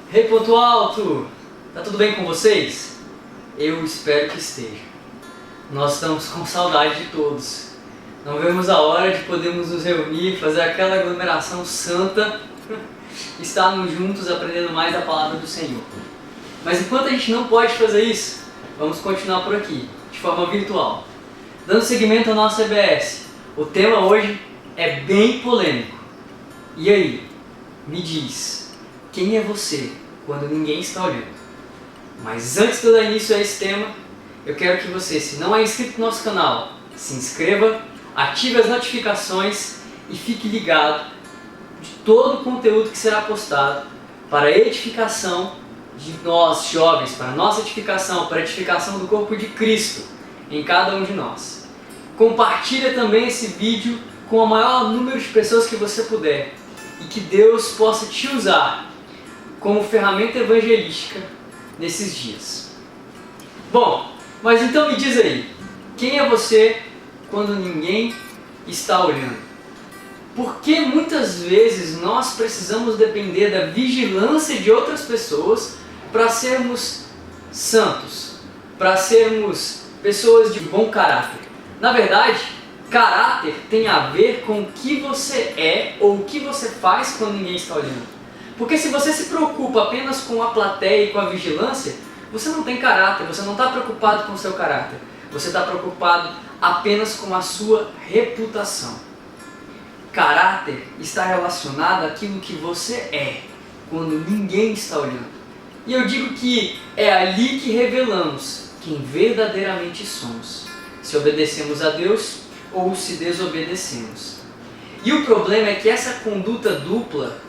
Hey, ponto alto! Tá tudo bem com vocês? Eu espero que esteja. Nós estamos com saudade de todos. Não vemos a hora de podermos nos reunir, fazer aquela aglomeração santa, estarmos juntos aprendendo mais a palavra do Senhor. Mas enquanto a gente não pode fazer isso, vamos continuar por aqui, de forma virtual. Dando seguimento ao nosso EBS, o tema hoje é bem polêmico. E aí, me diz, quem é você quando ninguém está olhando? Mas antes de eu dar início a esse tema, eu quero que você, se não é inscrito no nosso canal, se inscreva, ative as notificações e fique ligado de todo o conteúdo que será postado para a edificação de nós jovens, para a nossa edificação, para a edificação do corpo de Cristo em cada um de nós. Compartilha também esse vídeo com o maior número de pessoas que você puder e que Deus possa te usar como ferramenta evangelística nesses dias. Bom, mas então me diz aí, quem é você quando ninguém está olhando? Por que muitas vezes nós precisamos depender da vigilância de outras pessoas para sermos santos, para sermos pessoas de bom caráter? Na verdade, caráter tem a ver com o que você é ou o que você faz quando ninguém está olhando. Porque se você se preocupa apenas com a plateia e com a vigilância, você não tem caráter, você não está preocupado com o seu caráter. Você está preocupado apenas com a sua reputação. Caráter está relacionado àquilo que você é, quando ninguém está olhando. E eu digo que é ali que revelamos quem verdadeiramente somos. Se obedecemos a Deus ou se desobedecemos. E o problema é que essa conduta dupla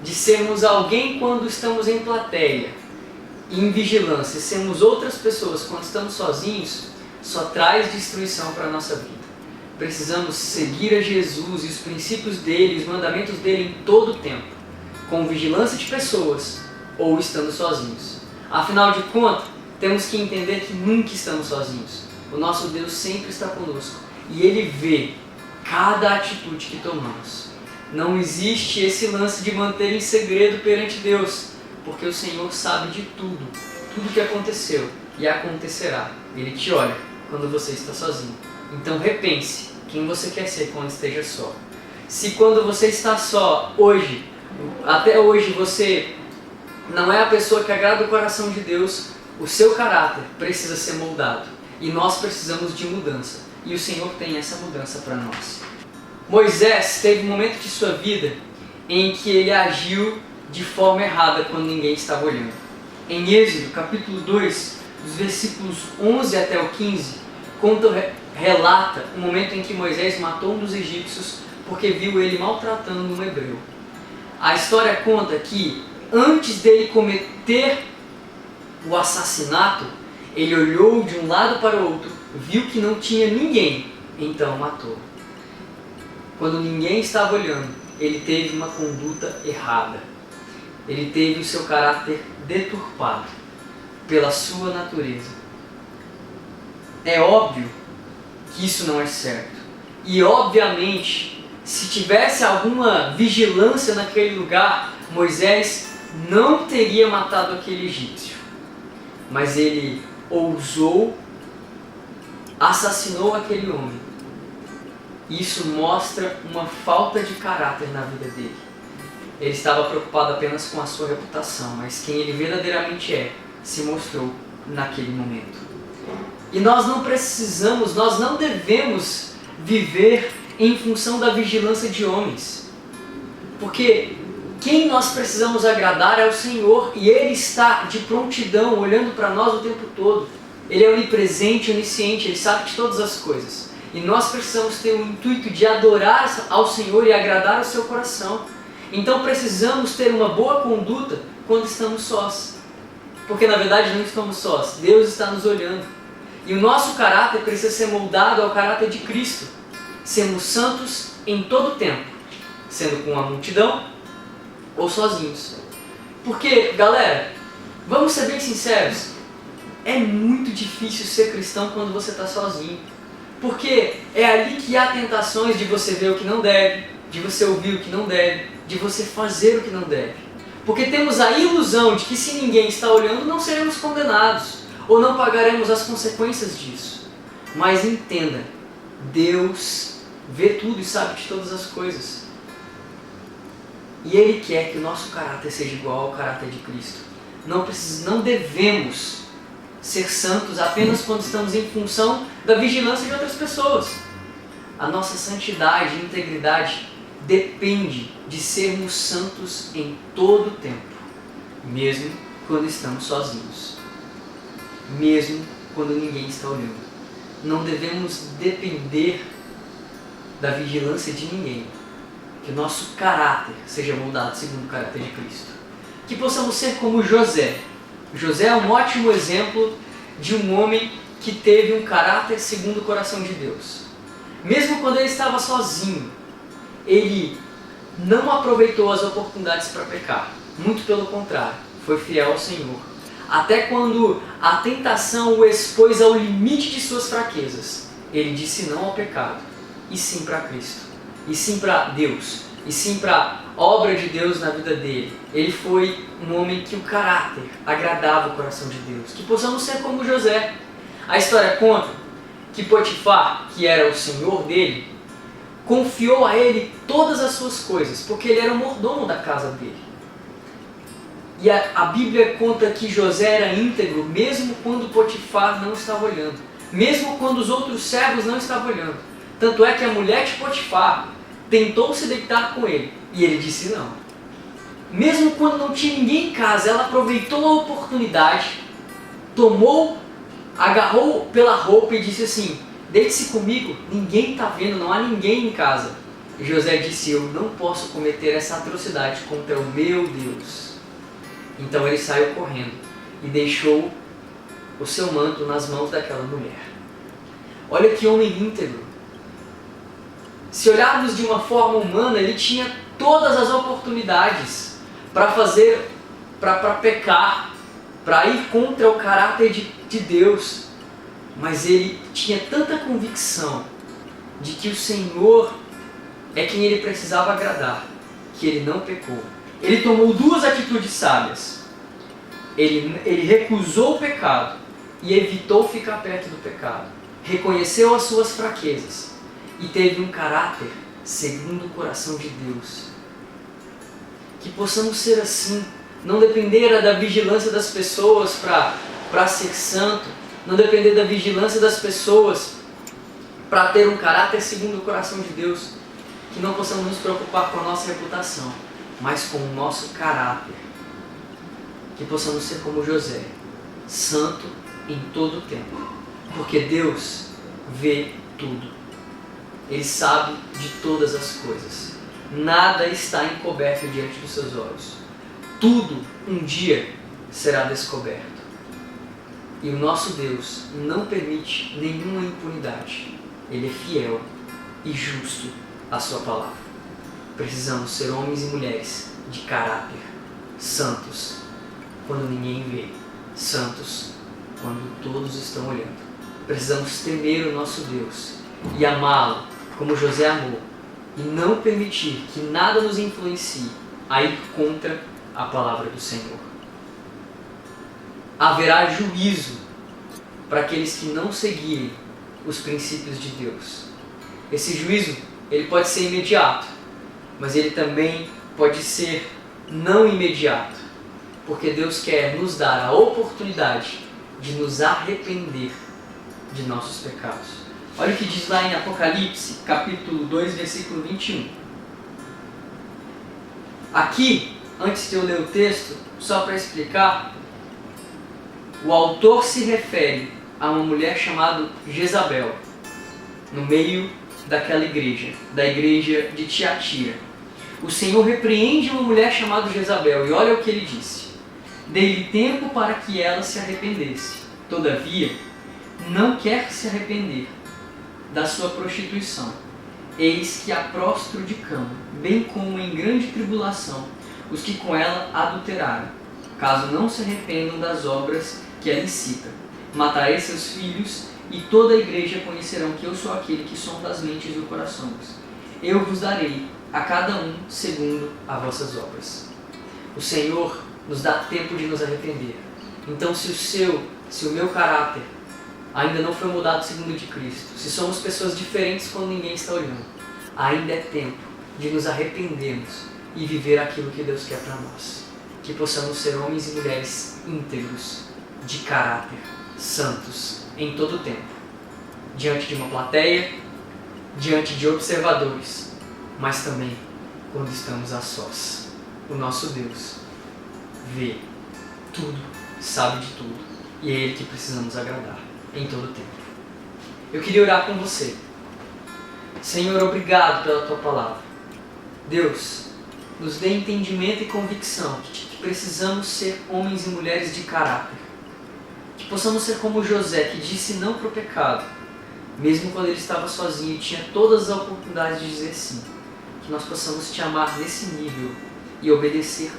de sermos alguém quando estamos em plateia e em vigilância, sermos outras pessoas quando estamos sozinhos, só traz destruição para a nossa vida. Precisamos seguir a Jesus e os princípios dele, os mandamentos dele em todo o tempo, com vigilância de pessoas ou estando sozinhos. Afinal de contas, temos que entender que nunca estamos sozinhos. O nosso Deus sempre está conosco e Ele vê cada atitude que tomamos. Não existe esse lance de manter em segredo perante Deus, porque o Senhor sabe de tudo, tudo que aconteceu e acontecerá. Ele te olha quando você está sozinho. Então repense quem você quer ser quando esteja só. Se quando você está só, hoje, até hoje você não é a pessoa que agrada o coração de Deus, o seu caráter precisa ser moldado. E nós precisamos de mudança. E o Senhor tem essa mudança para nós. Moisés teve um momento de sua vida em que ele agiu de forma errada quando ninguém estava olhando. Em Êxodo, capítulo 2, dos versículos 11 até o 15, relata o momento em que Moisés matou um dos egípcios porque viu ele maltratando um hebreu. A história conta que antes dele cometer o assassinato, ele olhou de um lado para o outro, viu que não tinha ninguém, então matou. Quando ninguém estava olhando, ele teve uma conduta errada. Ele teve o seu caráter deturpado pela sua natureza. É óbvio que isso não é certo. E obviamente, se tivesse alguma vigilância naquele lugar, Moisés não teria matado aquele egípcio. Mas ele ousou, assassinou aquele homem. Isso mostra uma falta de caráter na vida dele. Ele estava preocupado apenas com a sua reputação, mas quem ele verdadeiramente é, se mostrou naquele momento. E nós não precisamos, nós não devemos viver em função da vigilância de homens. Porque quem nós precisamos agradar é o Senhor, e Ele está de prontidão, olhando para nós o tempo todo. Ele é onipresente, onisciente, Ele sabe de todas as coisas. E nós precisamos ter o intuito de adorar ao Senhor e agradar ao seu coração. Então precisamos ter uma boa conduta quando estamos sós. Porque na verdade não estamos sós, Deus está nos olhando. E o nosso caráter precisa ser moldado ao caráter de Cristo. Sermos santos em todo o tempo, sendo com a multidão ou sozinhos. Porque, galera, vamos ser bem sinceros, é muito difícil ser cristão quando você está sozinho. Porque é ali que há tentações de você ver o que não deve, de você ouvir o que não deve, de você fazer o que não deve. Porque temos a ilusão de que se ninguém está olhando, não seremos condenados, ou não pagaremos as consequências disso. Mas entenda, Deus vê tudo e sabe de todas as coisas. E Ele quer que o nosso caráter seja igual ao caráter de Cristo. Não devemos ser santos apenas quando estamos em função da vigilância de outras pessoas. A nossa santidade e integridade depende de sermos santos em todo o tempo, mesmo quando estamos sozinhos, mesmo quando ninguém está olhando. Não devemos depender da vigilância de ninguém, que o nosso caráter seja moldado segundo o caráter de Cristo. Que possamos ser como José. José é um ótimo exemplo de um homem que teve um caráter segundo o coração de Deus. Mesmo quando ele estava sozinho, ele não aproveitou as oportunidades para pecar. Muito pelo contrário, foi fiel ao Senhor. Até quando a tentação o expôs ao limite de suas fraquezas, ele disse não ao pecado, e sim para Cristo, e sim para Deus, e sim para a obra de Deus na vida dele. Ele foi um homem que o caráter agradava o coração de Deus. Que possamos ser como José. A história conta que Potifar, que era o senhor dele, confiou a ele todas as suas coisas, porque ele era o mordomo da casa dele. E a Bíblia conta que José era íntegro, mesmo quando Potifar não estava olhando, mesmo quando os outros servos não estavam olhando. Tanto é que a mulher de Potifar tentou se deitar com ele, e ele disse não. Mesmo quando não tinha ninguém em casa, ela aproveitou a oportunidade, agarrou pela roupa e disse assim: deite-se comigo, ninguém está vendo, não há ninguém em casa. E José disse: eu não posso cometer essa atrocidade contra o meu Deus. Então ele saiu correndo e deixou o seu manto nas mãos daquela mulher. Olha que homem íntegro. Se olharmos de uma forma humana, ele tinha todas as oportunidades para pecar, para ir contra o caráter de Deus. Mas ele tinha tanta convicção de que o Senhor é quem ele precisava agradar, que ele não pecou. Ele tomou duas atitudes sábias. Ele recusou o pecado e evitou ficar perto do pecado. Reconheceu as suas fraquezas e teve um caráter segundo o coração de Deus. Que possamos ser assim, não depender da vigilância das pessoas para ser santo, não depender da vigilância das pessoas para ter um caráter segundo o coração de Deus. Que não possamos nos preocupar com a nossa reputação, mas com o nosso caráter. Que possamos ser como José, santo em todo o tempo, porque Deus vê tudo. Ele sabe de todas as coisas. Nada está encoberto diante dos seus olhos. Tudo um dia será descoberto. E o nosso Deus não permite nenhuma impunidade. Ele é fiel e justo à sua palavra. Precisamos ser homens e mulheres de caráter, santos quando ninguém vê, santos quando todos estão olhando. Precisamos temer o nosso Deus e amá-lo como José amou, e não permitir que nada nos influencie a ir contra a palavra do Senhor. Haverá juízo para aqueles que não seguirem os princípios de Deus. Esse juízo, ele pode ser imediato, mas ele também pode ser não imediato, porque Deus quer nos dar a oportunidade de nos arrepender de nossos pecados. Olha o que diz lá em Apocalipse, capítulo 2, versículo 21. Aqui, antes de eu ler o texto, só para explicar, o autor se refere a uma mulher chamada Jezabel, no meio daquela igreja, da igreja de Tiatira. O Senhor repreende uma mulher chamada Jezabel, e olha o que ele disse: dei-lhe tempo para que ela se arrependesse, todavia não quer se arrepender da sua prostituição. Eis que a prostro de cama, bem como em grande tribulação, os que com ela adulteraram, caso não se arrependam das obras que ela incita. Matarei seus filhos, e toda a igreja conhecerão que eu sou aquele que sonda as mentes e os corações. Eu vos darei a cada um segundo as vossas obras. O Senhor nos dá tempo de nos arrepender. Então, se o meu caráter ainda não foi mudado segundo o de Cristo, se somos pessoas diferentes quando ninguém está olhando, ainda é tempo de nos arrependermos e viver aquilo que Deus quer para nós. Que possamos ser homens e mulheres íntegros, de caráter, santos, em todo o tempo. Diante de uma plateia, diante de observadores, mas também quando estamos a sós. O nosso Deus vê tudo, sabe de tudo, e é Ele que precisamos agradar em todo o tempo. Eu queria orar com você. Senhor, obrigado pela Tua palavra. Deus, nos dê entendimento e convicção de que precisamos ser homens e mulheres de caráter. Que possamos ser como José, que disse não para o pecado, mesmo quando ele estava sozinho e tinha todas as oportunidades de dizer sim. Que nós possamos Te amar nesse nível e obedecer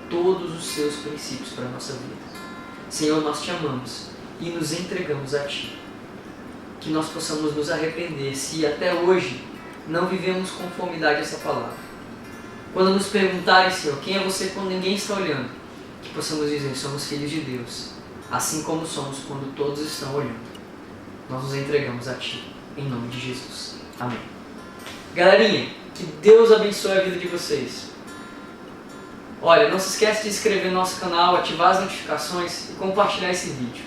todos os Seus princípios para a nossa vida. Senhor, nós Te amamos e nos entregamos a Ti. Que nós possamos nos arrepender se até hoje não vivemos conformidade a essa palavra. Quando nos perguntarem, Senhor, quem é você quando ninguém está olhando, que possamos dizer, somos filhos de Deus, assim como somos quando todos estão olhando. Nós nos entregamos a Ti, em nome de Jesus. Amém. Galerinha, que Deus abençoe a vida de vocês. Olha, não se esquece de se inscrever no nosso canal, ativar as notificações e compartilhar esse vídeo.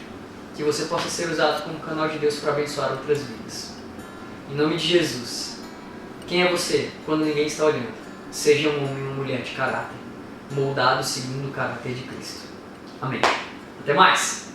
Que você possa ser usado como canal de Deus para abençoar outras vidas. Em nome de Jesus. Quem é você quando ninguém está olhando? Seja um homem ou uma mulher de caráter, moldado segundo o caráter de Cristo. Amém. Até mais!